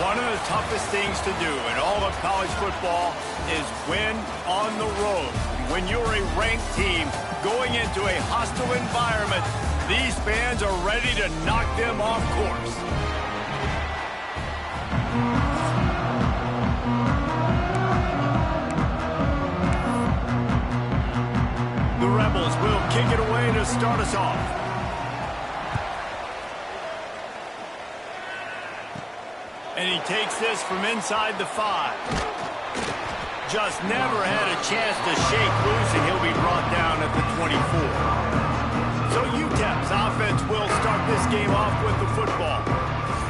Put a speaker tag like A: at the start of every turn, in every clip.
A: One of the toughest things to do in all of college football is win on the road. When you're a ranked team going into a hostile environment, these fans are ready to knock them off course. The Rebels will kick it away to start us off. And he takes this from inside the 5. Just never had a chance to shake loose, and he'll be brought down at the 24. So UTEP's offense will start this game off with the football.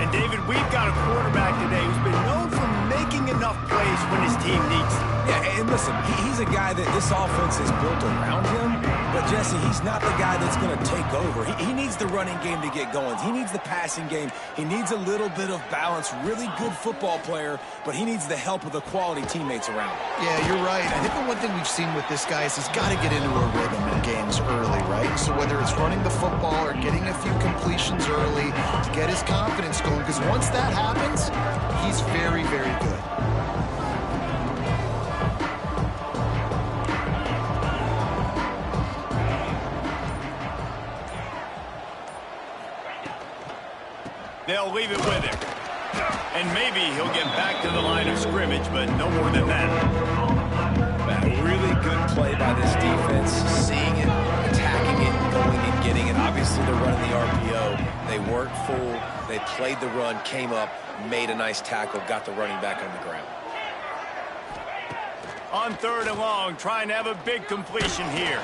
A: And David, we've got a quarterback today who's been known for making enough plays when his team needs them.
B: Yeah, and listen, he's a guy that this offense is built around him. But, Jesse, he's not the guy that's going to take over. He needs the running game to get going. He needs the passing game. He needs a little bit of balance. Really good football player, but he needs the help of the quality teammates around him.
C: Yeah, you're right. I think the one thing we've seen with this guy is he's got to get into a rhythm in games early, right? So whether it's running the football or getting a few completions early to get his confidence going, because once that happens, he's very, very good.
A: They'll leave it with him. And maybe he'll get back to the line of scrimmage, but no more than that.
B: A really good play by this defense, seeing it, attacking it, going and getting it. Obviously, they're running the RPO. They weren't full. They played the run, came up, made a nice tackle, got the running back on the ground.
A: On 3rd and long, trying to have a big completion here.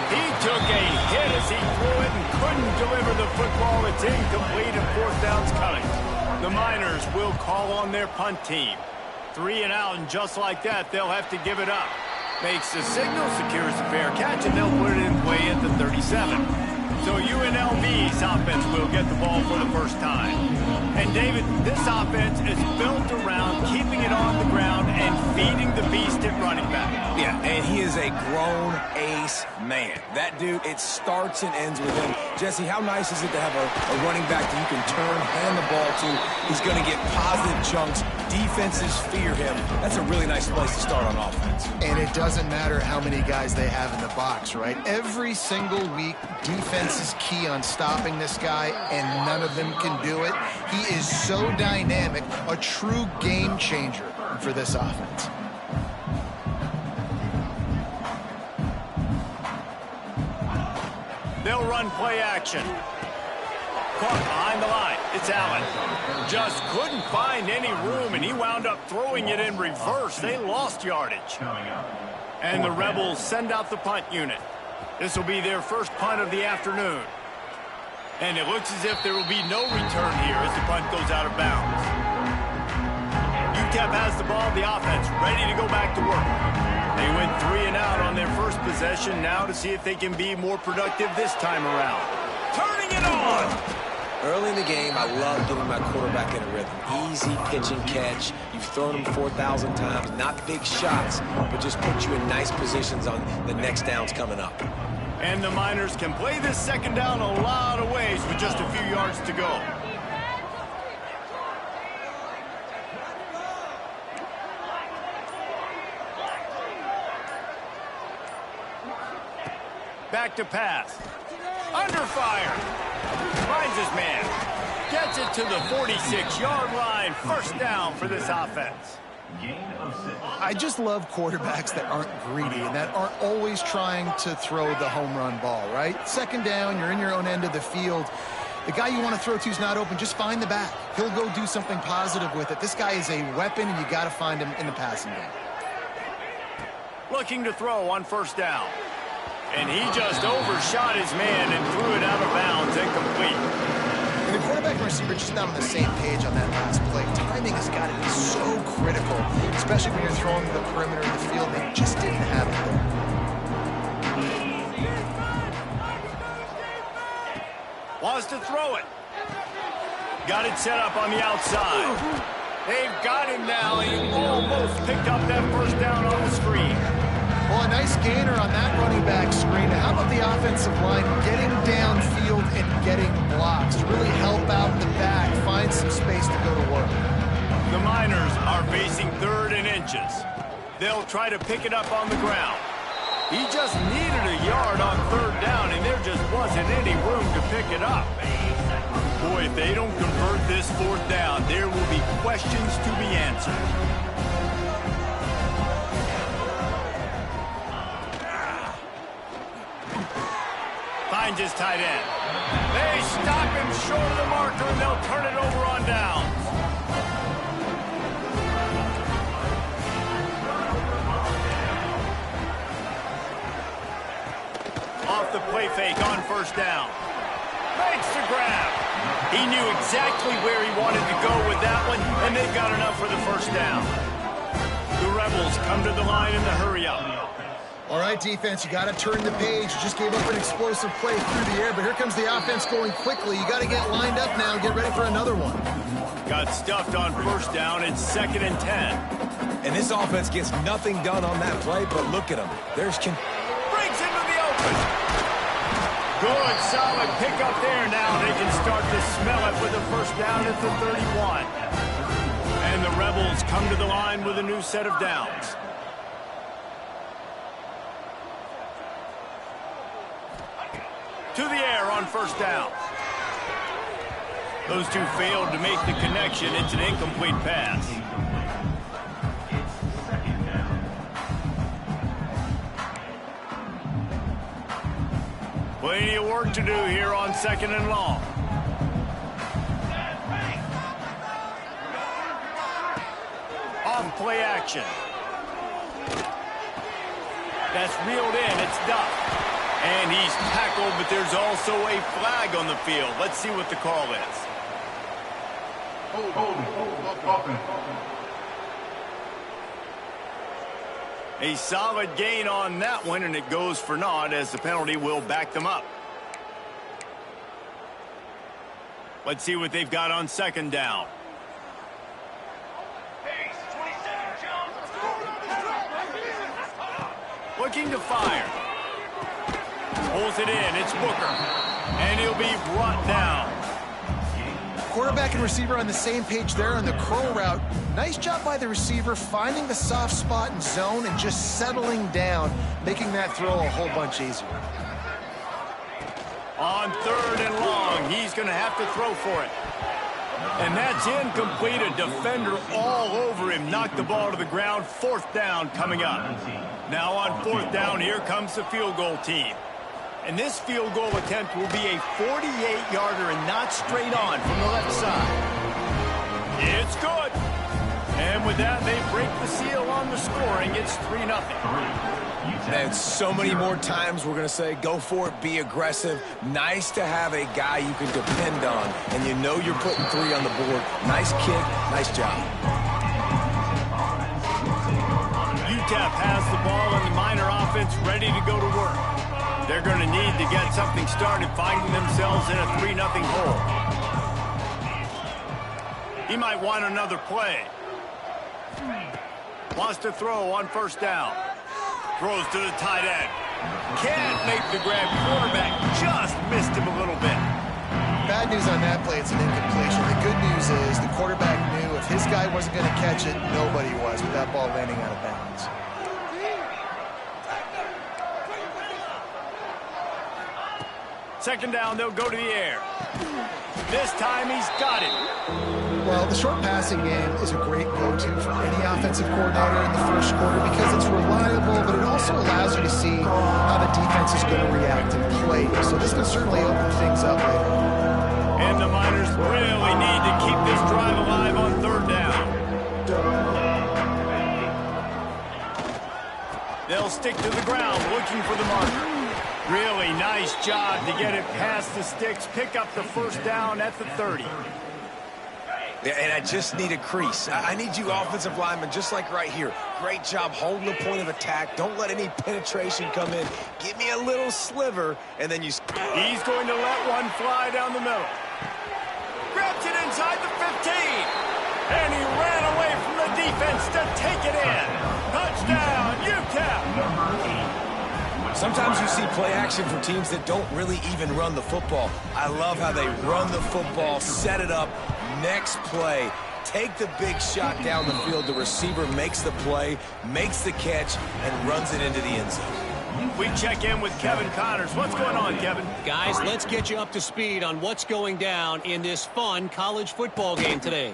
A: He took a hit as he threw it and couldn't deliver the football. It's incomplete and 4th down's coming. The Miners will call on their punt team. 3 and out, and just like that, they'll have to give it up. Makes the signal, secures the fair catch, and they'll put it in play at the 37. So UNLV's offense will get the ball for the first time. And David, this offense is built around keeping it on the ground and feeding the beast at running back.
B: Yeah, and he is a grown ace man. That dude, it starts and ends with him. Jesse, how nice is it to have a running back that you can turn, hand the ball to? He's going to get positive chunks. Defenses fear him. That's a really nice place to start on offense.
C: And it doesn't matter how many guys they have in the box, right? Every single week, defense is key on stopping this guy, and none of them can do it. He is so dynamic, a true game changer for this offense.
A: They'll run play action. Caught behind the line. It's Allen. Just couldn't find any room, and he wound up throwing it in reverse. They lost yardage. And the Rebels send out the punt unit. This will be their first punt of the afternoon. And it looks as if there will be no return here as the punt goes out of bounds. UTEP has the ball, the offense ready to go back to work. They went 3 and out on their first possession, now to see if they can be more productive this time around. Turning it on!
B: Early in the game, I love getting my quarterback in a rhythm. Easy pitch and catch. You've thrown him 4,000 times. Not big shots, but just put you in nice positions on the next downs coming up.
A: And the Miners can play this second down a lot of ways with just a few yards to go. Back to pass. Under fire. Finds his man. Gets it to the 46-yard line. First down for this offense.
C: I just love quarterbacks that aren't greedy and that aren't always trying to throw the home run ball, right? Second down, you're in your own end of the field. The guy you want to throw to is not open. Just find the back. He'll go do something positive with it. This guy is a weapon, and you got to find him in the passing game.
A: Looking to throw on first down. And he just overshot his man and threw it out of bounds, incomplete.
C: And the quarterback and receiver just not on the same page on that last play. Timing has got to be so critical, especially when you're throwing the perimeter of the field. They just didn't have it there.
A: Wants to throw it. Got it set up on the outside. They've got him now. He almost picked up that first down on the screen.
C: Well, a nice gainer on that running two-back screen. Now, how about the offensive line getting downfield and getting blocks to really help out the back, find some space to go to work?
A: The Miners are facing 3rd and inches. They'll try to pick it up on the ground. He just needed a yard on 3rd down, and there just wasn't any room to pick it up. Boy, if they don't convert this 4th down, there will be questions to be answered. Finds his tight end. They stop him short of the marker, and they'll turn it over on downs. Off the play fake on 1st down. Makes the grab. He knew exactly where he wanted to go with that one, and they got enough for the 1st down. The Rebels come to the line in the hurry-up.
C: All right, defense, you got to turn the page. You just gave up an explosive play through the air, but here comes the offense going quickly. You got to get lined up now and get ready for another one.
A: Got stuffed on 1st down. It's 2nd and 10.
B: And this offense gets nothing done on that play, but look at him. There's
A: Brings into the open. Good, solid pickup there now. They can start to smell it with a 1st down at the 31. And the Rebels come to the line with a new set of downs. To the air on 1st down. Those two failed to make the connection. It's an incomplete pass. Plenty of work to do here on 2nd and long. Off play action. That's reeled in. It's Duff. And he's tackled, but there's also a flag on the field. Let's see what the call is. A solid gain on that one, and it goes for naught as the penalty will back them up. Let's see what they've got on 2nd down. Looking to fire. Pulls it in. It's Booker. And he'll be brought down.
C: Quarterback and receiver on the same page there on the curl route. Nice job by the receiver finding the soft spot in zone and just settling down, making that throw a whole bunch easier.
A: On 3rd and long, he's going to have to throw for it. And that's incomplete. A defender all over him. Knocked the ball to the ground. 4th down coming up. Now on 4th down, here comes the field goal team. And this field goal attempt will be a 48-yarder and not straight on from the left side. It's good. And with that, they break the seal on the scoring. It's 3-0.
B: And so many more times we're going to say, go for it, be aggressive. Nice to have a guy you can depend on, and you know you're putting 3 on the board. Nice kick, nice job.
A: UTEP has the ball, and the Miner offense ready to go to work. They're going to need to get something started, finding themselves in a 3-0 hole. He might want another play. Wants to throw on 1st down. Throws to the tight end. Can't make the grab. Quarterback just missed him a little bit.
C: Bad news on that play, it's an incompletion. The good news is the quarterback knew if his guy wasn't going to catch it, nobody was with that ball landing out of bounds.
A: Second down, they'll go to the air. This time he's got it.
C: Well, the short passing game is a great go-to for any offensive coordinator in the first quarter because it's reliable, but it also allows you to see how the defense is going to react and play. So this can certainly open things up later.
A: And the Miners really need to keep this drive alive on 3rd down. They'll stick to the ground looking for the marker. Really nice job to get it past the sticks, pick up the 1st down at the 30.
B: Yeah, and I just need a crease. I need you offensive linemen, just like right here. Great job holding the point of attack. Don't let any penetration come in. Give me a little sliver, and then you...
A: He's going to let one fly down the middle. Grabs it inside the 15. And he ran away from the defense to take it in. Touchdown, UTEP.
B: Sometimes you see play action from teams that don't really even run the football. I love how they run the football, set it up, next play, take the big shot down the field. The receiver makes the play, makes the catch, and runs it into the end zone.
A: We check in with Kevin Connors. What's going on, Kevin?
D: Guys, let's get you up to speed on what's going down in this fun college football game today.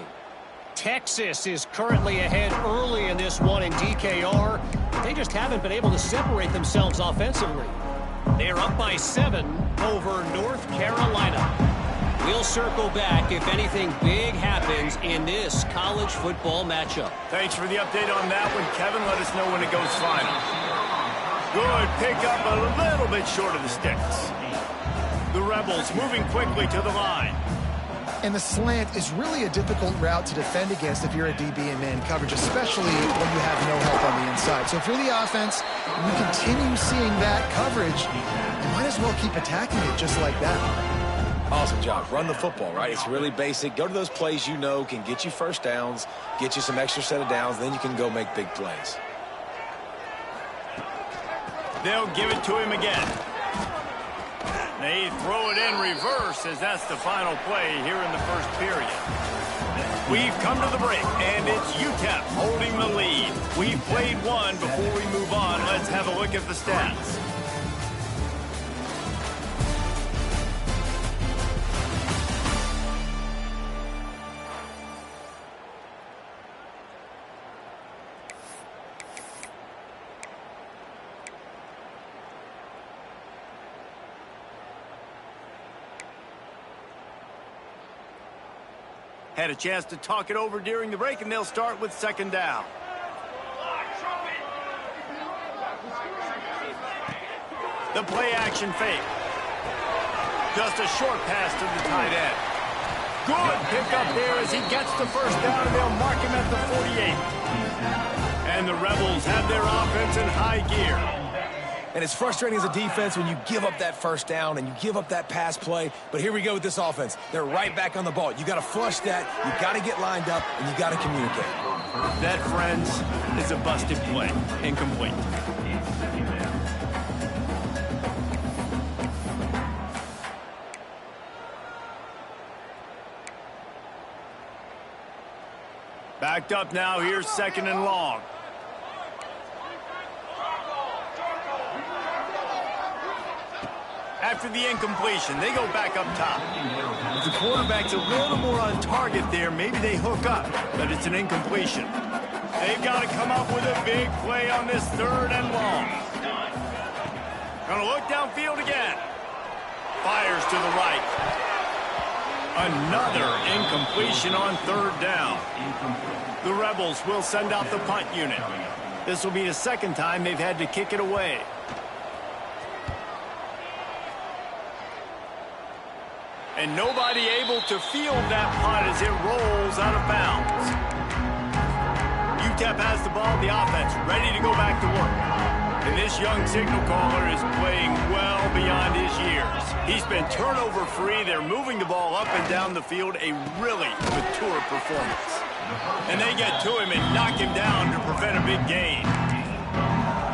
D: Texas is currently ahead early in this one in DKR, but they just haven't been able to separate themselves offensively. They're up by 7 over North Carolina. We'll circle back if anything big happens in this college football matchup.
A: Thanks for the update on that one, Kevin. Let us know when it goes final. Good pickup, a little bit short of the sticks. The Rebels moving quickly to the line.
C: And the slant is really a difficult route to defend against if you're a DB in man coverage, especially when you have no help on the inside. So if you're the offense, and you continue seeing that coverage, you might as well keep attacking it just like that.
B: Awesome job. Run the football, right? It's really basic. Go to those plays you know can get you first downs, get you some extra set of downs, then you can go make big plays.
A: They'll give it to him again. They throw it in reverse as that's the final play here in the first period. We've come to the break, and it's UTEP holding the lead. We've played one. Before we move on, let's have a look at the stats. Had a chance to talk it over during the break, and they'll start with second down. The play action fake. Just a short pass to the tight end. Good pickup there as he gets the first down, and they'll mark him at the 48. And the Rebels have their offense in high gear.
B: And it's frustrating as a defense when you give up that first down and you give up that pass play. But here we go with this offense. They're right back on the ball. You got to flush that. You got to get lined up, and you got to communicate.
A: That, friends, is a busted play. Incomplete. Backed up now. Here's second and long. After the incompletion, they go back up top. If the quarterback's a little more on target there, maybe they hook up, but it's an incompletion. They've got to come up with a big play on this third and long. Gonna look downfield again. Fires to the right. Another incompletion on third down. The Rebels will send out the punt unit. This will be the second time they've had to kick it away. And nobody able to field that punt as it rolls out of bounds. UTEP has the ball, the offense ready to go back to work. And this young signal caller is playing well beyond his years. He's been turnover free. They're moving the ball up and down the field. A really mature performance. And they get to him and knock him down to prevent a big gain.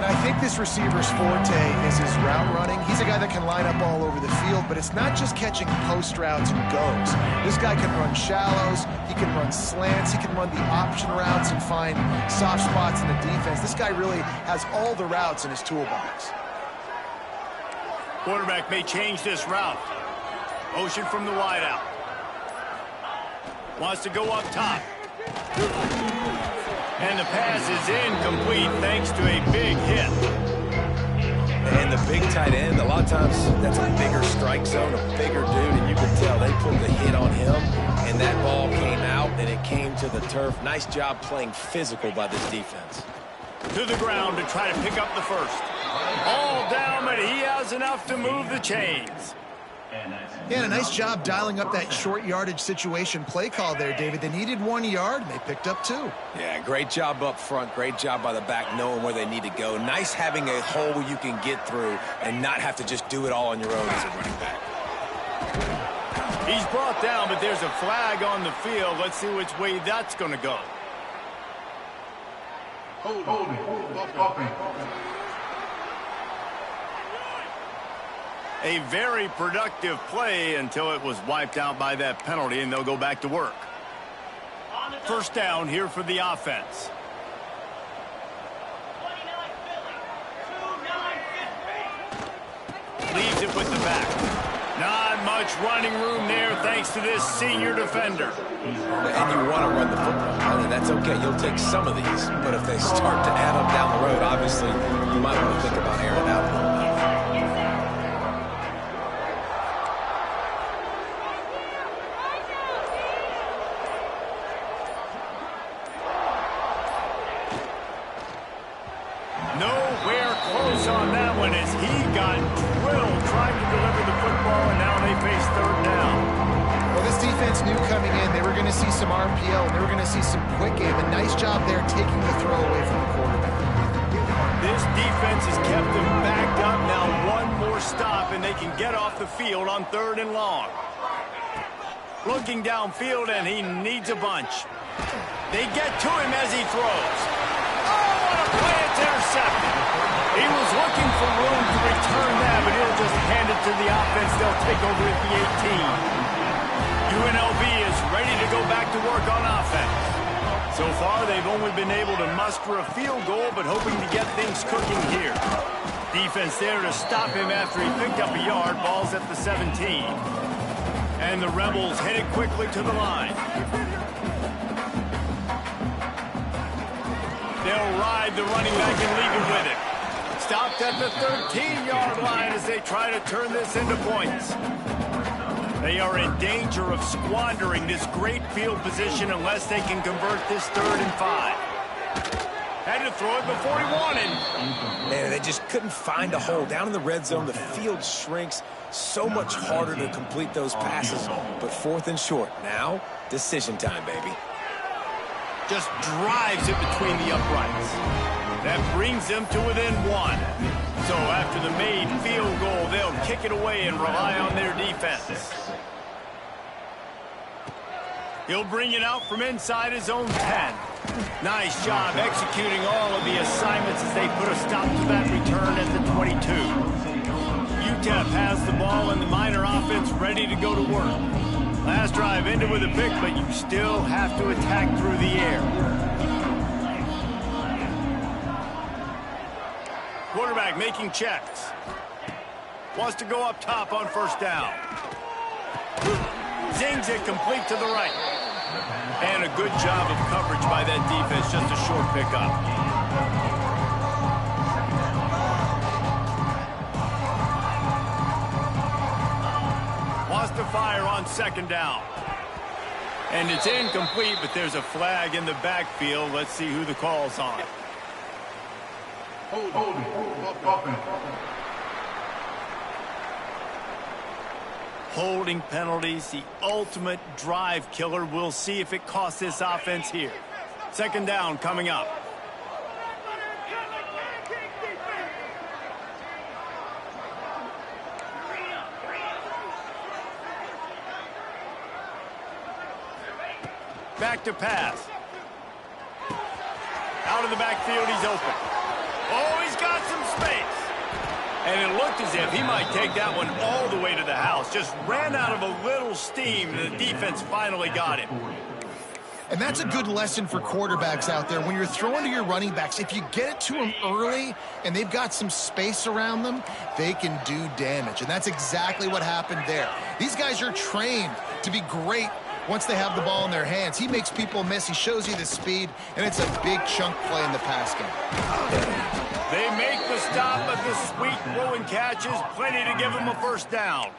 C: I think this receiver's forte is his route running. He's a guy that can line up all over the field, but it's not just catching post routes and goes. This guy can run shallows, he can run slants, he can run the option routes and find soft spots in the defense. This guy really has all the routes in his toolbox.
A: Quarterback may change this route. Motion from the wideout. Wants to go up top. And the pass is incomplete thanks to a big hit.
B: And the big tight end, a lot of times that's a bigger strike zone, a bigger dude, and you can tell they put the hit on him, and that ball came out, and it came to the turf. Nice job playing physical by this defense.
A: To the ground to try to pick up the first. All down, but he has enough to move the chains.
C: Yeah, and a nice job dialing up that short yardage situation play call there, David. They needed 1 yard, and they picked up 2.
B: Yeah, great job up front. Great job by the back knowing where they need to go. Nice having a hole you can get through and not have to just do it all on your own as a running back.
A: He's brought down, but there's a flag on the field. Let's see which way that's going to go. A very productive play until it was wiped out by that penalty, and they'll go back to work. First down here for the offense. Leaves it with the back. Not much running room there thanks to this senior defender.
B: And you want to run the football. I mean, that's okay. You'll take some of these. But if they start to add up down the road, obviously, you might want to think about airing it out a little bit.
A: Nowhere close on that one as he got drilled trying to deliver the football, and now they face third down.
C: Well, this defense knew coming in they were going to see some RPO, and they were going to see some quick game. A nice job there taking the throw away from the quarterback.
A: This defense has kept them backed up. Now one more stop, and they can get off the field on 3rd and long. Looking downfield, and he needs a bunch. They get to him as he throws. Play, it's intercepted. He was looking for room to return that, but he'll just hand it to the offense. They'll take over at the 18. UNLV is ready to go back to work on offense. So far, they've only been able to muster a field goal, but hoping to get things cooking here. Defense there to stop him after he picked up a yard. Ball's at the 17. And the Rebels headed quickly to the line. They'll ride the running back and leave it with it. Stopped at the 13-yard line as they try to turn this into points. They are in danger of squandering this great field position unless they can convert this 3rd and 5. Had to throw it before he wanted.
B: Man, they just couldn't find a hole. Down in the red zone, the field shrinks. So much harder to complete those passes. But 4th and short. Now, decision time, baby.
A: Just drives it between the uprights. That brings them to within 1. So after the made field goal, they'll kick it away and rely on their defense. He'll bring it out from inside his own 10. Nice job executing all of the assignments as they put a stop to that return at the 22. UTEP has the ball and the Miner offense ready to go to work. Last drive ended with a pick, but you still have to attack through the air. Quarterback making checks. Wants to go up top on 1st down. Zings it complete to the right. And a good job of coverage by that defense. Just a short pickup. Wants to fire on 2nd down. And it's incomplete, but there's a flag in the backfield. Let's see who the call's on. Holding penalties, the ultimate drive killer. We'll see if it costs this offense here. 2nd down coming up. Back to pass. Out of the backfield, he's open. Oh, he's got some space. And it looked as if he might take that one all the way to the house. Just ran out of a little steam, and the defense finally got him.
C: And that's a good lesson for quarterbacks out there. When you're throwing to your running backs, if you get it to them early and they've got some space around them, they can do damage. And that's exactly what happened there. These guys are trained to be great once they have the ball in their hands. He makes people miss. He shows you the speed, and it's a big chunk play in the pass game.
A: They make the stop, but the sweet throw and catch is plenty to give them a 1st down.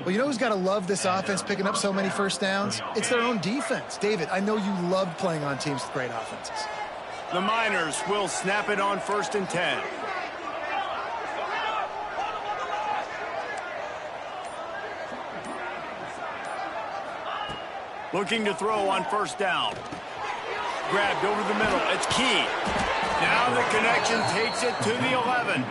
C: Well, you know who's got to love this offense picking up so many 1st downs? It's their own defense. David, I know you loved playing on teams with great offenses.
A: The Miners will snap it on 1st and 10. Looking to throw on 1st down. Grabbed over the middle. It's Key. Now the connection takes it to the 11.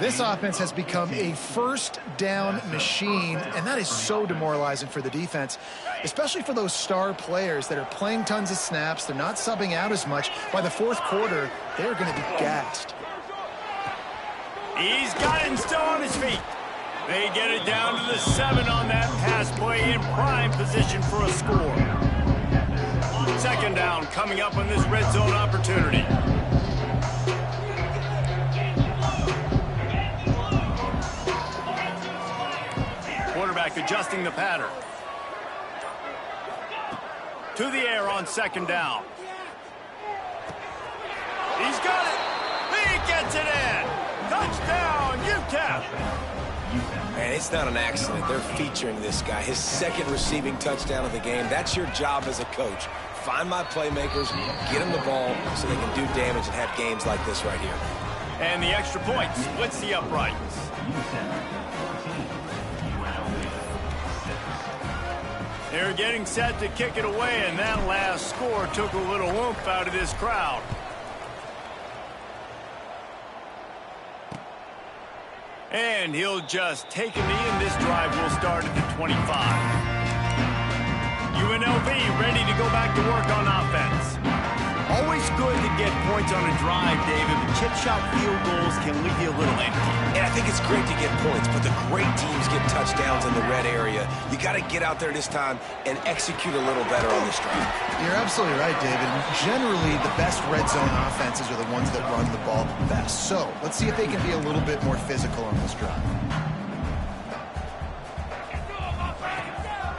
C: This offense has become a 1st down machine, and that is so demoralizing for the defense, especially for those star players that are playing tons of snaps. They're not subbing out as much. By the 4th quarter, they're going to be gassed.
A: He's got it and still on his feet. They get it down to the 7 on that pass play in prime position for a score. Second down coming up on this red zone opportunity. Quarterback adjusting the pattern. To the air on second down. He's got it. He gets it in. Touchdown, UTEP.
B: Man, it's not an accident. They're featuring this guy. His second receiving touchdown of the game. That's your job as a coach. Find my playmakers, get them the ball so they can do damage and have games like this right here.
A: And the extra point splits the uprights. They're getting set to kick it away, and that last score took a little oomph out of this crowd. And he'll just take a knee, and this drive will start at the 25. UNLV ready to go back to work on offense. Always good to get points on a drive, David, but chip shot field goals can leave you a little empty.
B: And I think it's great to get points, but the great teams get touchdowns in the red area. You got to get out there this time and execute a little better on this drive.
C: You're absolutely right, David. Generally, the best red zone offenses are the ones that run the ball best. So let's see if they can be a little bit more physical on this drive.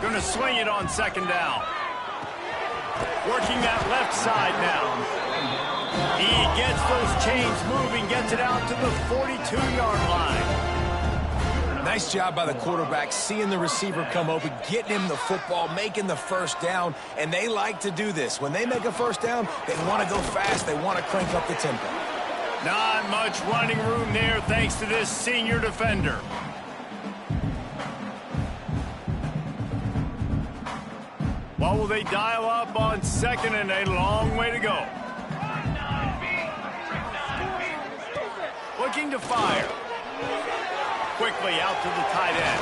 A: Going to swing it on second down. Working that left side now. He gets those chains moving, gets it out to the 42-yard line.
B: Nice job by the quarterback, seeing the receiver come open, getting him the football, making the first down, and they like to do this. When they make a first down, they want to go fast, they want to crank up the tempo.
A: Not much running room there thanks to this senior defender. What will they dial up on second, and a long way to go. Looking to fire. Quickly out to the tight end.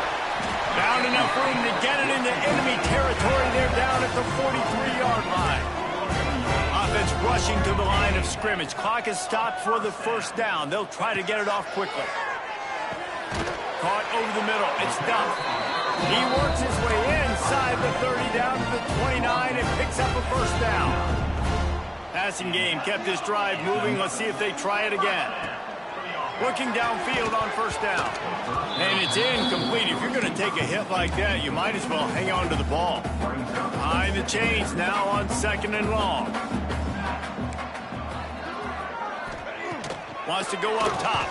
A: Found enough room to get it into enemy territory. They're down at the 43-yard line. Offense rushing to the line of scrimmage. Clock is stopped for the first down. They'll try to get it off quickly. Caught over the middle. It's Duff. He works his way inside the 30 down to the 29 and picks up a first down. Passing game kept this drive moving. Let's see if they try it again. Looking downfield on first down. And it's incomplete. If you're going to take a hit like that, you might as well hang on to the ball. Behind the chains now on second and long. Wants to go up top.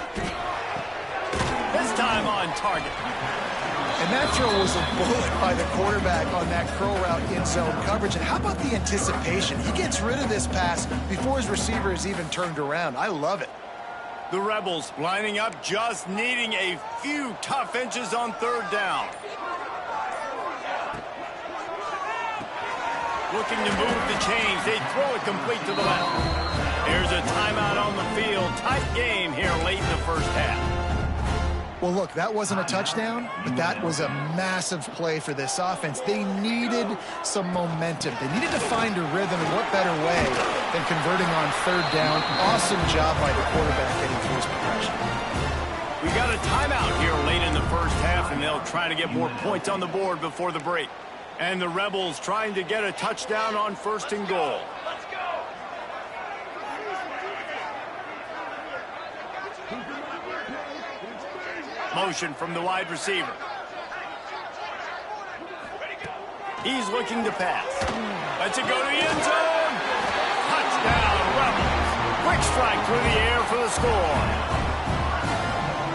A: This time on target.
C: And that throw was a bullet by the quarterback on that curl route in zone coverage. And how about the anticipation? He gets rid of this pass before his receiver is even turned around. I love it.
A: The Rebels lining up, just needing a few tough inches on third down. Looking to move the chains. They throw it complete to the left. There's a timeout on the field. Tight game here late in the first half.
C: Well, look, that wasn't a touchdown, but that was a massive play for this offense. They needed some momentum. They needed to find a rhythm, and what better way than converting on third down. Awesome job by the quarterback getting through his progression.
A: We got a timeout here late in the first half, and they'll try to get more points on the board before the break. And the Rebels trying to get a touchdown on first and goal. Motion from the wide receiver. He's looking to pass. Lets it go to the end zone. Touchdown, Rebels. Quick strike through the air for the score.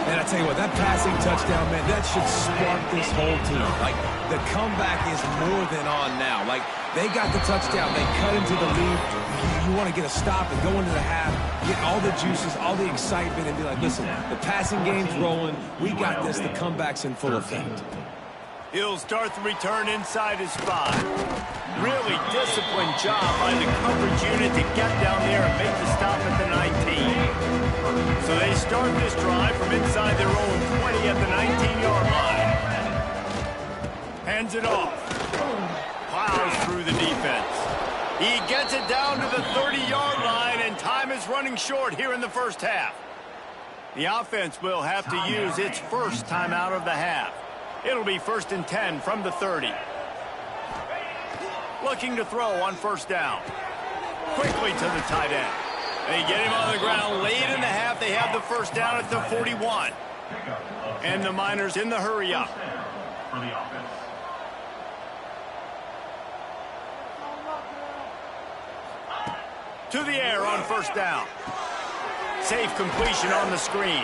B: And I tell you what, that passing touchdown, man, that should spark this whole team. Like, the comeback is more than on now. Like, they got the touchdown. They cut into the lead. You want to get a stop and go into the half, get all the juices, all the excitement, and be like, listen, the passing game's rolling. We got this. The comeback's in full effect.
A: He'll start the return inside his 5. Really disciplined job by the coverage unit to get down there and make the stop at the 19. So they start this drive from inside their own 20 at the 19-yard line. Hands it off. Plows through the defense. He gets it down to the 30-yard line, and time is running short here in the first half. The offense will have to use its first timeout of the half. It'll be 1st and 10 from the 30. Looking to throw on 1st down. Quickly to the tight end. They get him on the ground late in the half. They have the 1st down at the 41. And the Miners in the hurry up. To the air on 1st down. Safe completion on the screen.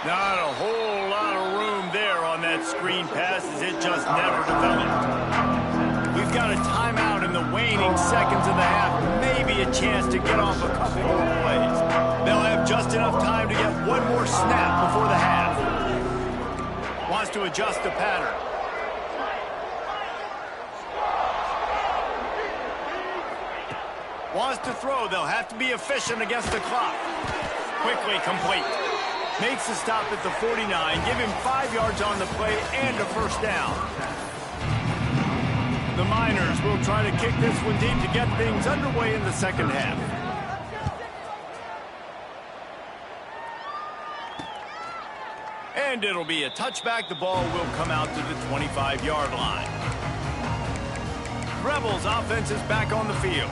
A: Not a whole lot of room there on that screen pass as it just never developed. We've got a timeout in the waning seconds of the half. Maybe a chance to get off a couple more plays. They'll have just enough time to get one more snap before the half. Wants to adjust the pattern. Wants to throw. They'll have to be efficient against the clock. Quickly complete. Makes the stop at the 49. Give him 5 yards on the play and a 1st down. The Miners will try to kick this one deep to get things underway in the second half. And it'll be a touchback. The ball will come out to the 25-yard line. Rebels offense is back on the field.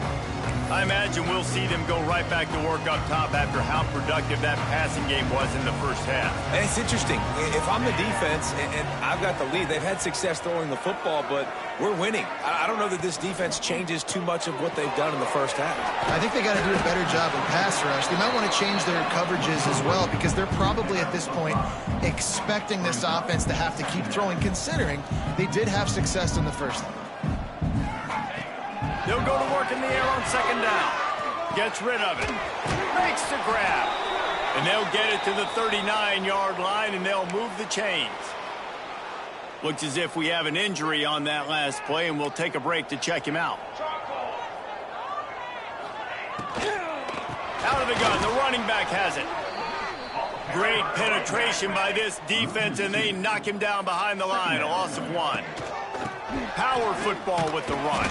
A: I imagine we'll see them go right back to work up top after how productive that passing game was in the first half.
B: And it's interesting. If I'm the defense and I've got the lead, they've had success throwing the football, but we're winning. I don't know that this defense changes too much of what they've done in the first half.
C: I think they got to do a better job in pass rush. They might want to change their coverages as well because they're probably at this point expecting this offense to have to keep throwing, considering they did have success in the first half.
A: They'll go to work in the air on 2nd down. Gets rid of it. Makes the grab. And they'll get it to the 39-yard line, and they'll move the chains. Looks as if we have an injury on that last play, and we'll take a break to check him out. Out of the gun. The running back has it. Great penetration by this defense, and they knock him down behind the line. A loss of 1. Power football with the run.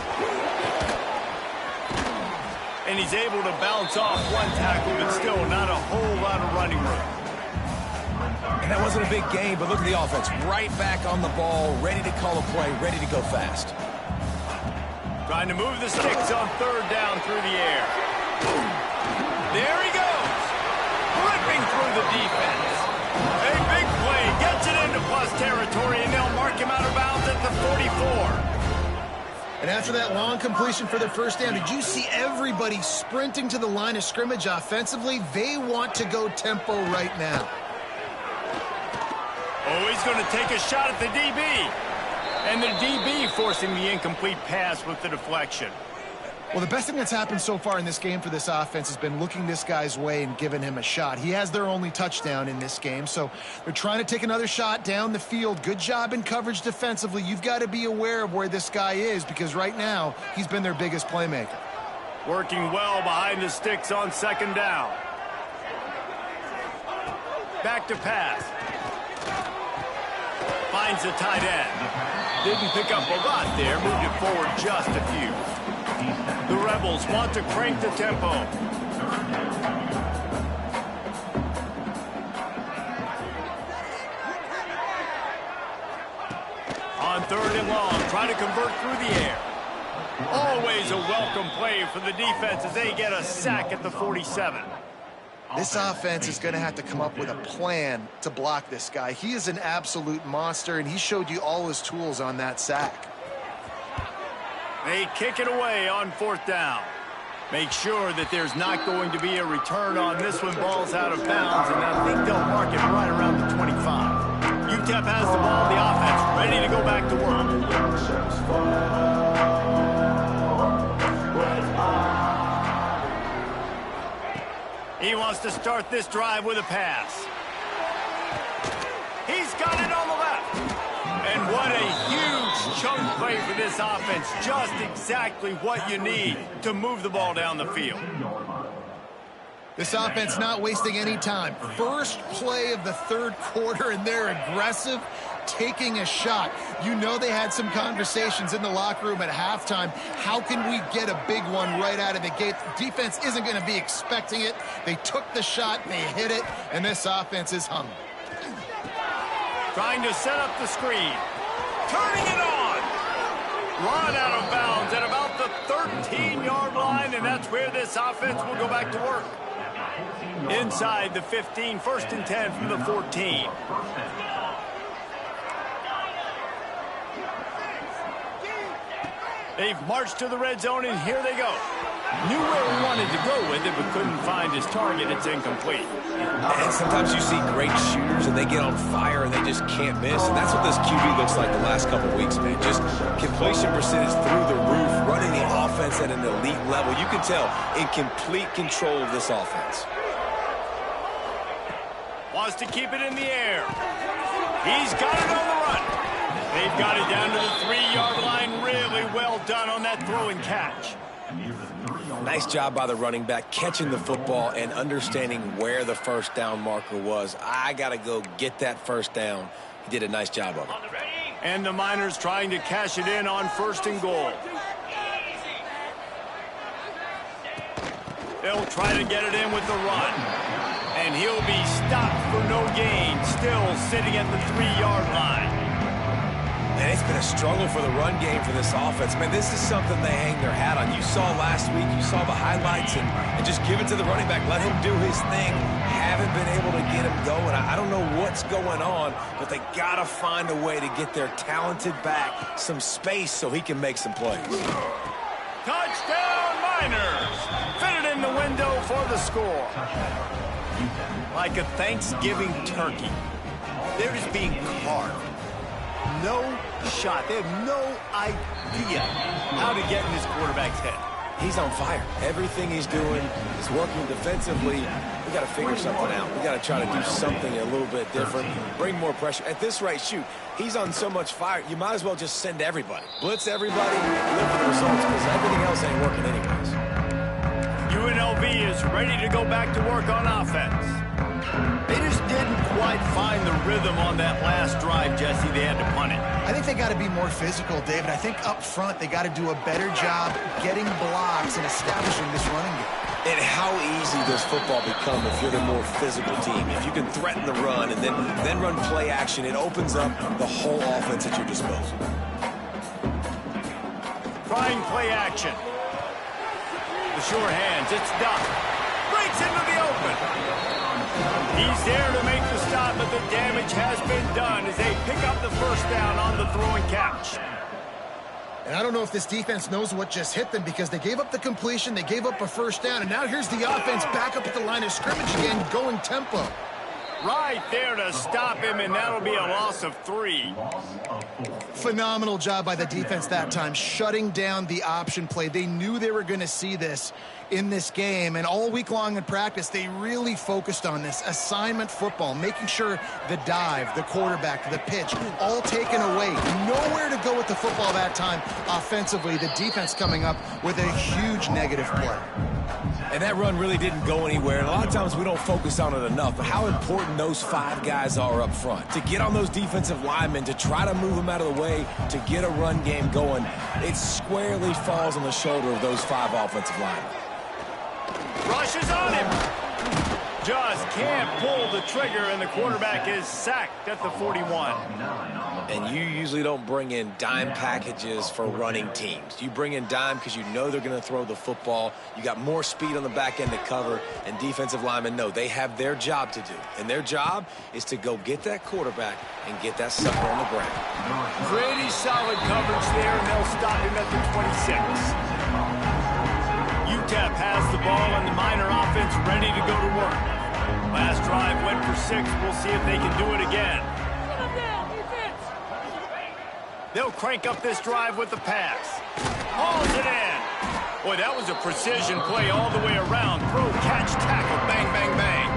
A: And he's able to bounce off one tackle, but still not a whole lot of running room.
B: And that wasn't a big game, but look at the offense. Right back on the ball, ready to call a play, ready to go fast.
A: Trying to move the sticks on 3rd down through the air. There he goes. Ripping through the defense. A big play. Gets it into plus territory, and they'll mark him out of bounds at the 44.
C: And after that long completion for their 1st down, did you see everybody sprinting to the line of scrimmage offensively? They want to go tempo right now.
A: Oh, he's going to take a shot at the DB. And the DB forcing the incomplete pass with the deflection.
C: Well, the best thing that's happened so far in this game for this offense has been looking this guy's way and giving him a shot. He has their only touchdown in this game, so they're trying to take another shot down the field. Good job in coverage defensively. You've got to be aware of where this guy is because right now he's been their biggest playmaker.
A: Working well behind the sticks on 2nd down. Back to pass. Finds the tight end. Didn't pick up a lot there. Moved it forward just a few. The Rebels want to crank the tempo. On 3rd and long, try to convert through the air. Always a welcome play for the defense as they get a sack at the 47.
C: This offense is going to have to come up with a plan to block this guy. He is an absolute monster, and he showed you all his tools on that sack.
A: They kick it away on 4th down. Make sure that there's not going to be a return on this one. Ball's out of bounds, and I think they'll mark it right around the 25. UTEP has the ball, the offense ready to go back to work. He wants to start this drive with a pass. He's got it on the left. And what a huge chunk play for this offense. Just exactly what you need to move the ball down the field.
C: This offense not wasting any time. First play of the third quarter, and they're aggressive, taking a shot. You know they had some conversations in the locker room at halftime. How can we get a big one right out of the gate? Defense isn't going to be expecting it. They took the shot, they hit it, and this offense is hung.
A: Trying to set up the screen. Turning it on. Run out of bounds at about the 13-yard line, and that's where this offense will go back to work. Inside the 15, 1st and 10 from the 14. They've marched to the red zone, and here they go. Knew where he wanted to go with it, but couldn't find his target. It's incomplete.
B: And sometimes you see great shooters, and they get on fire, and they just can't miss. And that's what this QB looks like the last couple of weeks, man. Just completion percentage through the roof, running the offense at an elite level. You can tell in complete control of this offense.
A: Wants to keep it in the air. He's got it on the run. They've got it down to the 3-yard line. Really well done on that throw and catch.
B: Nice job by the running back, catching the football and understanding where the first down marker was. I got to go get that first down. He did a nice job of it.
A: And the Miners trying to cash it in on 1st and goal. They'll try to get it in with the run. And he'll be stopped for no gain, still sitting at the 3-yard line.
B: And it's been a struggle for the run game for this offense. Man, this is something they hang their hat on. You saw last week, you saw the highlights, and just give it to the running back. Let him do his thing. Haven't been able to get him going. I don't know what's going on, but they got to find a way to get their talented back some space so he can make some plays.
A: Touchdown, Miners! Fitted in the window for the score. Like a Thanksgiving turkey, they're just being carved. No shot. They have no idea how to get in this quarterback's head.
B: He's on fire. Everything he's doing is working defensively. We got to figure something out. We got to try to do something a little bit different, bring more pressure. At this rate, shoot, he's on so much fire, you might as well just send everybody. Blitz everybody, live for the results, because everything else ain't working anyways.
A: UNLV is ready to go back to work on offense. They just didn't quite find the rhythm on that last drive, Jesse. They had to punt it.
C: I think they got to be more physical, David. I think up front they got to do a better job getting blocks and establishing this running game.
B: And how easy does football become if you're the more physical team? If you can threaten the run and then run play action, it opens up the whole offense at your disposal.
A: Trying play action. The sure hands, it's Duck. Breaks into the open. He's there to make the stop, but the damage has been done as they pick up the first down on the throw and catch.
C: And I don't know if this defense knows what just hit them, because they gave up the completion, they gave up a first down, and now here's the offense back up at the line of scrimmage again, going tempo.
A: Right there to stop him, and that'll be a loss of 3.
C: Phenomenal job by the defense that time, shutting down the option play. They knew they were going to see this in this game, and all week long in practice, they really focused on this assignment football, making sure the dive, the quarterback, the pitch, all taken away. Nowhere to go with the football that time offensively. The defense coming up with a huge negative play.
B: And that run really didn't go anywhere. And a lot of times we don't focus on it enough, but how important those 5 guys are up front. To get on those defensive linemen, to try to move them out of the way, to get a run game going, it squarely falls on the shoulder of those 5 offensive linemen.
A: Rushes on him. Just can't pull the trigger, and the quarterback is sacked at the 41.
B: And you usually don't bring in dime packages for running teams. You bring in dime because you know they're going to throw the football. You got more speed on the back end to cover, and defensive linemen know they have their job to do. And their job is to go get that quarterback and get that sucker on the ground.
A: Pretty solid coverage there, and they'll stop him at the 26. UTEP has the ball, and the Miner offense ready to go to work. Last drive went for 6. We'll see if they can do it again. They'll crank up this drive with the pass. Hauls it in. Boy, that was a precision play all the way around. Throw, catch, tackle, bang, bang, bang.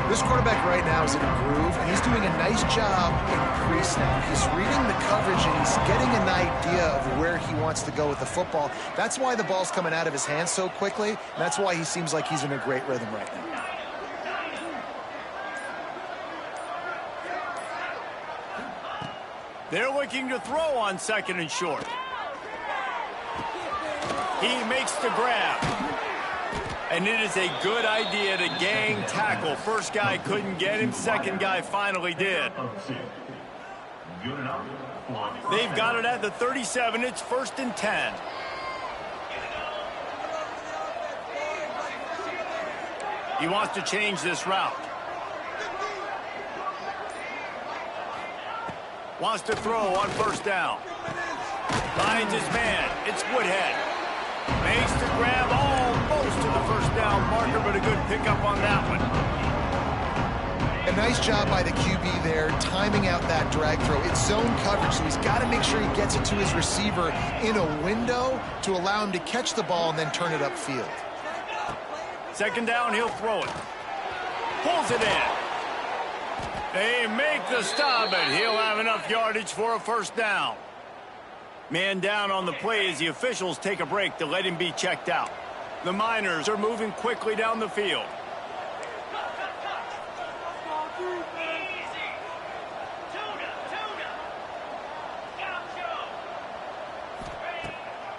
C: This quarterback right now is in a groove, and he's doing a nice job in pre-snap. He's reading the coverage, and he's getting an idea of where he wants to go with the football. That's why the ball's coming out of his hands so quickly, and that's why he seems like he's in a great rhythm right now.
A: They're looking to throw on 2nd and short. He makes the grab. And it is a good idea to gang tackle. First guy couldn't get him. Second guy finally did. They've got it at the 37. It's 1st and 10. He wants to change this route. Wants to throw on 1st down. Finds his man. It's Woodhead. Makes the grab almost to the 1st down marker, but a good pickup on that one.
C: A nice job by the QB there, timing out that drag throw. It's zone coverage, so he's got to make sure he gets it to his receiver in a window to allow him to catch the ball and then turn it upfield.
A: 2nd down, he'll throw it. Pulls it in. They make the stop, and he'll have enough yardage for a 1st down. Man down on the play as the officials take a break to let him be checked out. The Miners are moving quickly down the field.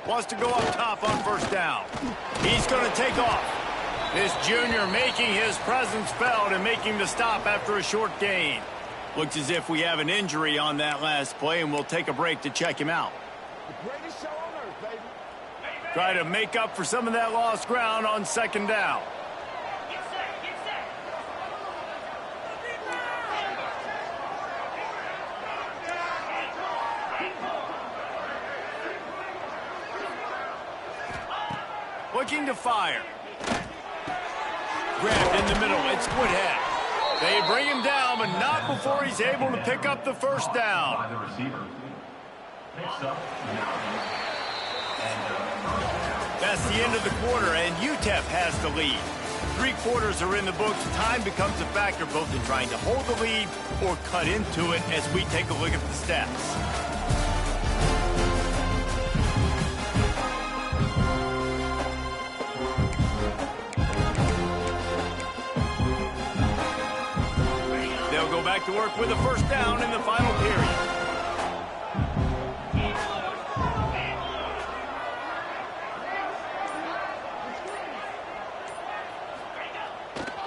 A: Wants to go up top on 1st down. He's going to take off. This junior making his presence felt and making the stop after a short gain. Looks as if we have an injury on that last play, and we'll take a break to check him out. Try to make up for some of that lost ground on 2nd down. Looking to fire. Grabbed in the middle. It's Woodhead. They bring him down, but not before he's able to pick up the 1st down. That's the end of the quarter, and UTEP has the lead. 3 quarters are in the books. Time becomes a factor both in trying to hold the lead or cut into it as we take a look at the stats. They'll go back to work with a 1st down in the final period.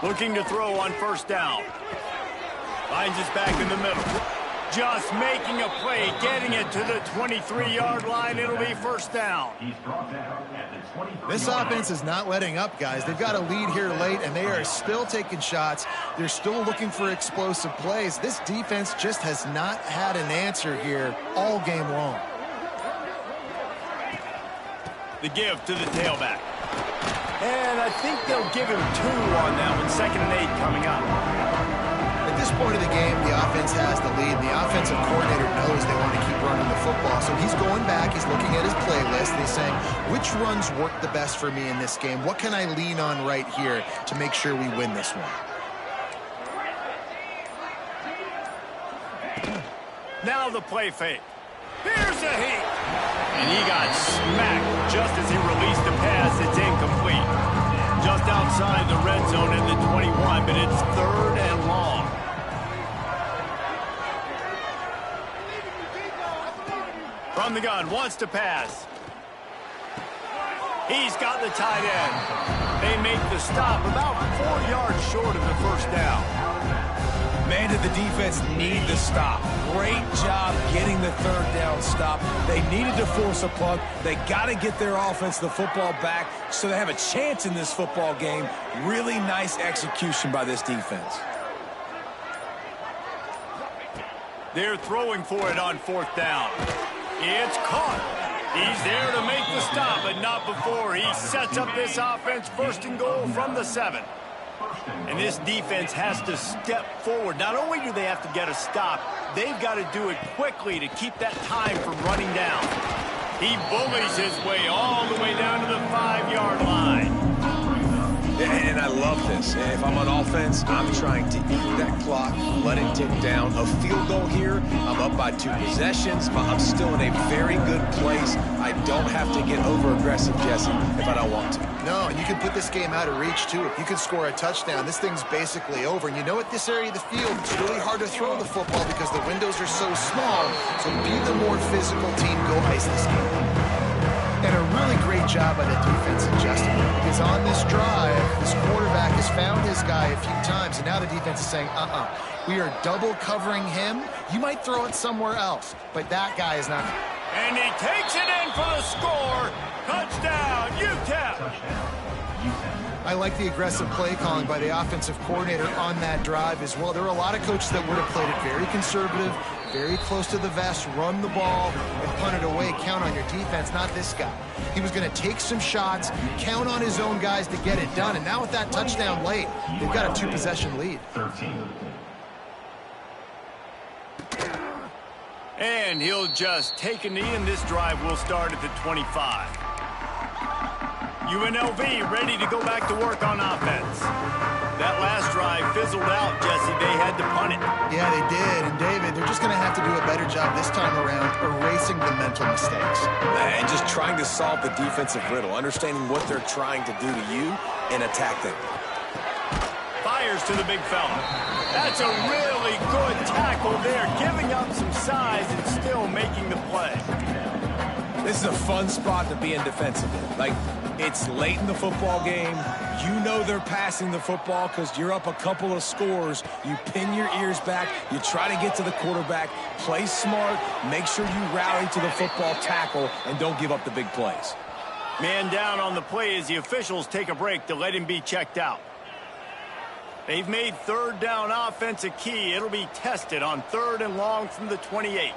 A: Looking to throw on 1st down. Finds his back in the middle. Just making a play, getting it to the 23-yard line. It'll be 1st down.
C: This offense is not letting up, guys. They've got a lead here late, and they are still taking shots. They're still looking for explosive plays. This defense just has not had an answer here all game long.
A: The give to the tailback. And I think they'll give him 2 on that one. 2nd and 8 coming up.
C: At this point of the game, the offense has the lead, and the offensive coordinator knows they want to keep running the football. So he's going back, he's looking at his playlist, and he's saying, which runs work the best for me in this game? What can I lean on right here to make sure we win this one?
A: Now the play fake. Here's a heat. And he got smacked just as he released the pass. It's incomplete. Just outside the red zone at the 21, but it's 3rd and long. From the gun, wants to pass. He's got the tight end. They make the stop about 4 yards short of the 1st down.
B: Man, did the defense need the stop. Great job getting the 3rd down stop. They needed to force a punt. They got to get their offense the football back so they have a chance in this football game. Really nice execution by this defense.
A: They're throwing for it on 4th down. It's caught. He's there to make the stop, but not before he sets up this offense. 1st and goal from the 7. And this defense has to step forward. Not only do they have to get a stop, they've got to do it quickly to keep that time from running down. He bullies his way all the way down to the 5-yard line.
B: And I love this. If I'm on offense, I'm trying to eat that clock, let it tick down. A field goal here, I'm up by 2 possessions, but I'm still in a very good place. I don't have to get over-aggressive, Jesse, if I don't want to.
C: No, and you can put this game out of reach, too. If you can score a touchdown, this thing's basically over. And you know, at this area of the field, it's really hard to throw the football because the windows are so small. So be the more physical team, go ice this game. And a really great job by the defense adjusting it, because on this drive, this quarterback has found his guy a few times, and now the defense is saying, we are double covering him. You might throw it somewhere else, but that guy is not.
A: And he takes it in for the score. Touchdown, UTEP.
C: I like the aggressive play calling by the offensive coordinator on that drive as well. There are a lot of coaches that would have played it very conservative, very close to the vest, run the ball, and punt it away. Count on your defense, not this guy. He was going to take some shots, count on his own guys to get it done. And now with that touchdown late, they've got a 2-possession lead.
A: And he'll just take a knee, and this drive will start at the 25. UNLV ready to go back to work on offense. That last drive fizzled out, Jesse. They had to punt it.
C: Yeah, they did. And, David, they're just going to have to do a better job this time around erasing the mental mistakes.
B: And just trying to solve the defensive riddle, understanding what they're trying to do to you and attack them.
A: Fires to the big fella. That's a really good tackle there, giving up some size and still making the play.
B: This is a fun spot to be in defensively. Like, it's late in the football game. You know they're passing the football because you're up a couple of scores. You pin your ears back. You try to get to the quarterback. Play smart. Make sure you rally to the football tackle and don't give up the big plays.
A: Man down on the play as the officials take a break to let him be checked out. They've made third down offense a key. It'll be tested on 3rd and long from the 28.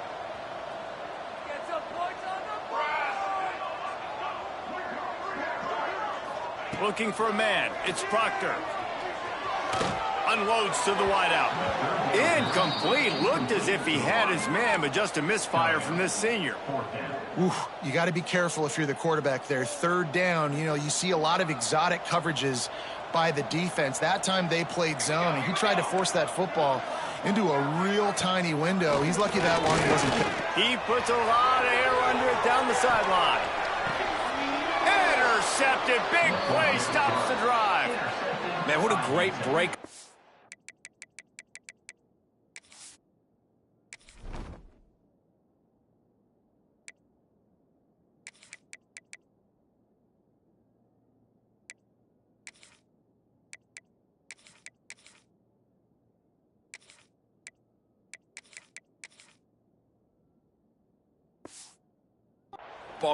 A: Looking for a man. It's Proctor. Unloads to the wideout. Incomplete. Looked as if he had his man, but just a misfire from this senior.
C: Oof, you got to be careful if you're the quarterback there. 3rd down, you know, you see a lot of exotic coverages by the defense. That time they played zone, and he tried to force that football into a real tiny window. He's lucky that one wasn't.
A: He puts a lot of air under it down the sideline. Intercepted. Big play stops the drive.
B: Man, what a great break.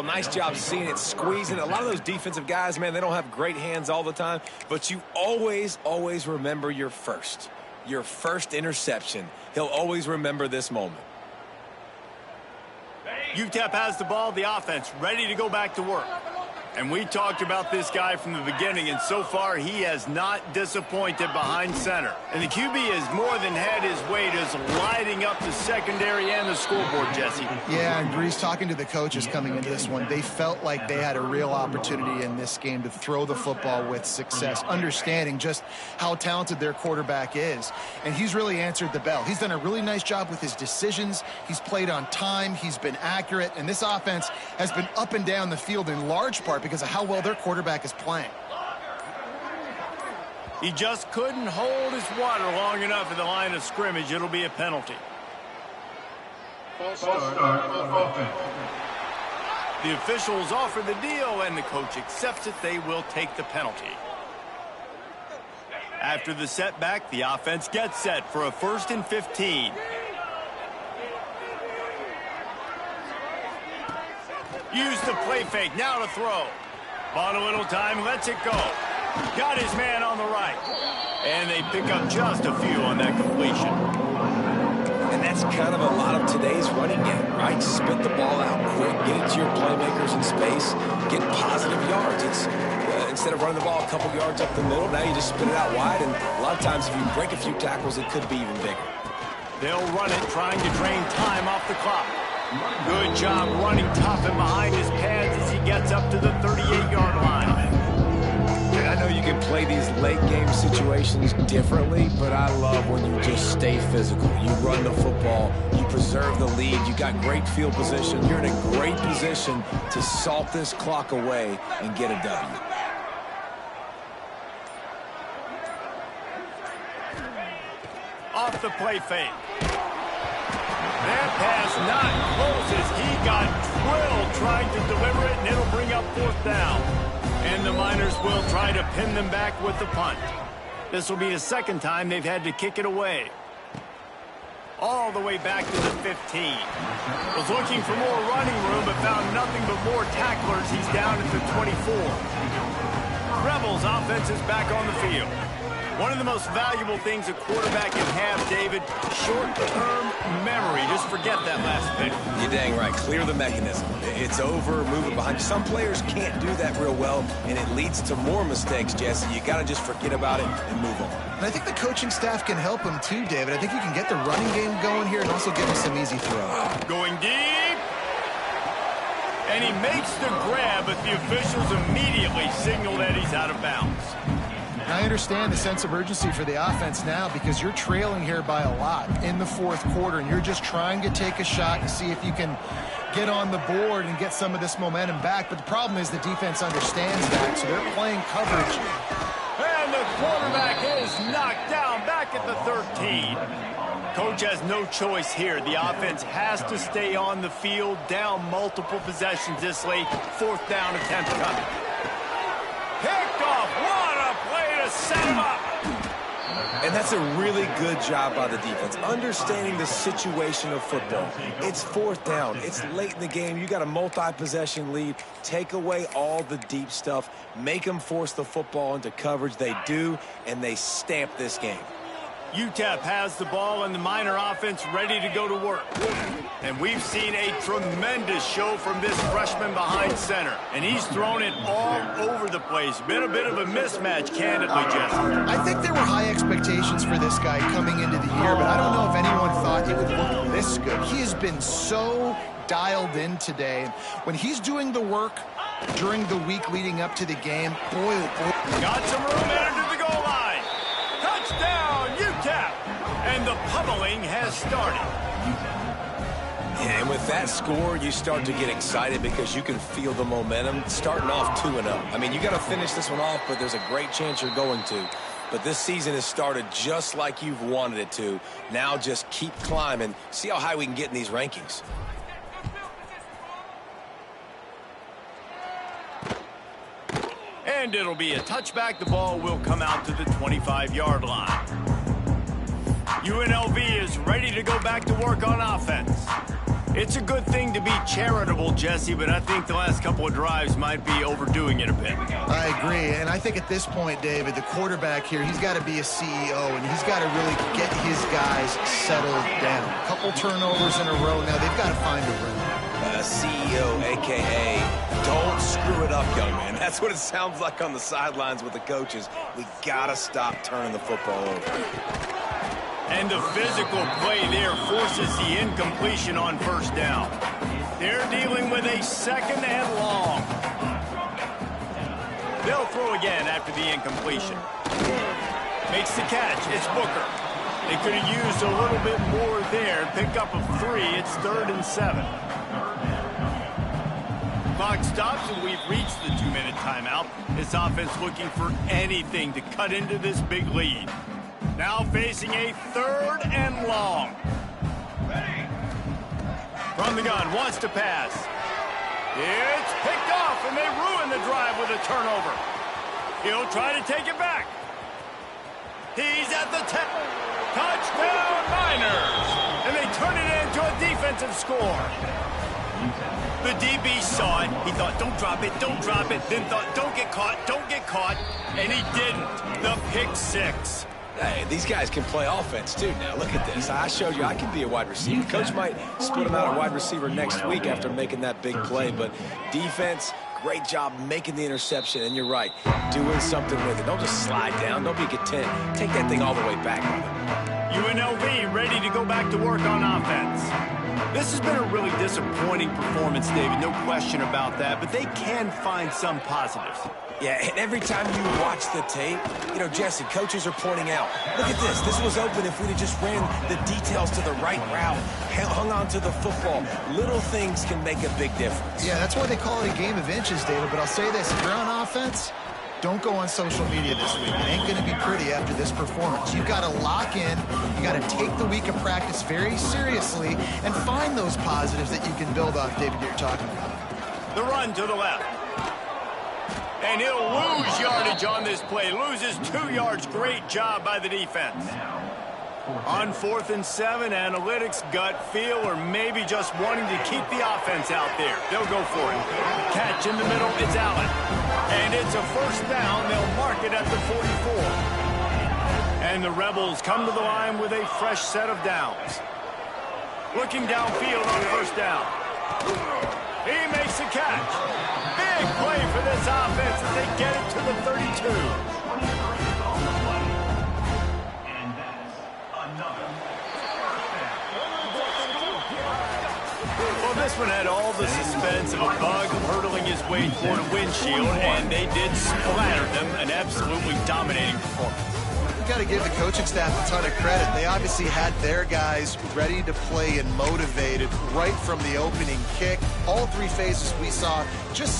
B: Nice job seeing it, squeezing. A lot of those defensive guys, man, they don't have great hands all the time, but you always remember your first interception. He'll always remember this moment.
A: UTEP has the ball, the offense ready to go back to work. And we talked about this guy from the beginning, and so far he has not disappointed behind center. And the QB has more than had his way just lighting up the secondary and the scoreboard, Jesse.
C: Yeah, and Breeze, talking to the coaches coming into this one, they felt like they had a real opportunity in this game to throw the football with success, understanding just how talented their quarterback is. And he's really answered the bell. He's done a really nice job with his decisions. He's played on time. He's been accurate. And this offense has been up and down the field in large part because of how well their quarterback is playing.
A: He just couldn't hold his water long enough at the line of scrimmage. It'll be a penalty. The officials offer the deal, and the coach accepts it. They will take the penalty. After the setback, the offense gets set for a 1st and 15. Use the play fake, now to throw. Bought a little time, lets it go. Got his man on the right. And they pick up just a few on that completion.
B: And that's kind of a lot of today's running game, right? Spit the ball out quick, get it to your playmakers in space, get positive yards. It's instead of running the ball a couple yards up the middle, now you just spit it out wide, and a lot of times if you break a few tackles, it could be even bigger.
A: They'll run it, trying to drain time off the clock. Good job running tough and behind his pads as he gets up to the 38-yard line.
B: I know you can play these late game situations differently, but I love when you just stay physical. You run the football, you preserve the lead, you got great field position. You're in a great position to salt this clock away and get a W.
A: Off the play fake. That pass not close as he got drilled trying to deliver it, and it'll bring up 4th down. And the Miners will try to pin them back with the punt. This will be the second time they've had to kick it away. All the way back to the 15. Was looking for more running room, but found nothing but more tacklers. He's down at the 24. Rebels offense is back on the field. One of the most valuable things a quarterback can have, David, short-term memory. Just forget that last pick.
B: You're dang right. Clear the mechanism. It's over, move it behind you. Some players can't do that real well, and it leads to more mistakes, Jesse. You got to just forget about it and move on.
C: And I think the coaching staff can help him too, David. I think you can get the running game going here and also give him some easy throws.
A: Going deep. And he makes the grab, but the officials immediately signal that he's out of bounds.
C: I understand the sense of urgency for the offense now because you're trailing here by a lot in the 4th quarter, and you're just trying to take a shot and see if you can get on the board and get some of this momentum back. But the problem is the defense understands that, so they're playing coverage.
A: And the quarterback is knocked down back at the 13. Coach has no choice here. The offense has to stay on the field, down multiple possessions this late. 4th down attempt coming. Picked off. What a play to set him up.
B: And that's a really good job by the defense, understanding the situation of football. It's 4th down. It's late in the game. You got a multi-possession lead. Take away all the deep stuff. Make them force the football into coverage. They do, and they stamp this game.
A: UTEP has the ball and the Miner offense ready to go to work. And we've seen a tremendous show from this freshman behind center. And he's thrown it all over the place. Been a bit of a mismatch, candidly, Jesse.
C: I think there were high expectations for this guy coming into the year, but I don't know if anyone thought he would look this good. He has been so dialed in today. When he's doing the work during the week leading up to the game, boy, oh boy.
A: Got some room headed to the goal line. Touchdown, UTEP. And the pummeling has started.
B: Yeah, and with that score, you start to get excited because you can feel the momentum starting off 2-0. I mean, you got to finish this one off, but there's a great chance you're going to. But this season has started just like you've wanted it to. Now just keep climbing. See how high we can get in these rankings.
A: And it'll be a touchback. The ball will come out to the 25-yard line. UNLV is ready to go back to work on offense. It's a good thing to be charitable, Jesse, but I think the last couple of drives might be overdoing it a bit.
C: I agree, and I think at this point, David, the quarterback here, he's got to be a CEO, and he's got to really get his guys settled down. A couple turnovers in a row now. They've got to find a rhythm.
B: CEO, a.k.a. don't screw it up, young man. That's what it sounds like on the sidelines with the coaches. We got to stop turning the football over.
A: And the physical play there forces the incompletion on 1st down. They're dealing with a 2nd and long. They'll throw again after the incompletion. Makes the catch. It's Booker. They could have used a little bit more there. Pick up of 3. It's 3rd and 7. Clock stops, and we've reached the 2-minute timeout. This offense looking for anything to cut into this big lead. Now facing a 3rd and long. From the gun, wants to pass. It's picked off, and they ruin the drive with a turnover. He'll try to take it back. He's at the 10. Touchdown, Miners! And they turn it into a defensive score. The DB saw it. He thought, don't drop it, don't drop it. Then thought, don't get caught. And he didn't. The pick 6.
B: Hey, these guys can play offense, too. Now, look at this. I showed you I can be a wide receiver. Coach might split him out a wide receiver next week after making that big play. But defense, great job making the interception. And you're right, doing something with it. Don't just slide down. Don't be content. Take that thing all the way back.
A: UNLV ready to go back to work on offense. This has been a really disappointing performance, David, no question about that, but they can find some positives.
B: Yeah, and every time you watch the tape, Jesse, coaches are pointing out, look at this. This was open if we'd have just ran the details to the right route, hung on to the football. Little things can make a big difference.
C: Yeah, that's why they call it a game of inches, David. But I'll say this, if you're on offense, don't go on social media this week. It ain't going to be pretty after this performance. You've got to lock in. You got to take the week of practice very seriously and find those positives that you can build off, David, that you're talking about.
A: The run to the left. And he'll lose yardage on this play. Loses 2 yards. Great job by the defense. On 4th and 7, analytics, gut feel, or maybe just wanting to keep the offense out there. They'll go for it. Catch in the middle. It's Allen. And it's a first down. They'll mark it at the 44. And the Rebels come to the line with a fresh set of downs. Looking downfield on first down. He makes the catch. Big play for this offense as they get it to the 32. Well, this one had all the suspense of a bug hurtling his way toward a windshield, and they did splatter them. An absolutely dominating performance.
C: Got to give the coaching staff a ton of credit. They obviously had their guys ready to play and motivated right from the opening kick. All 3 phases we saw just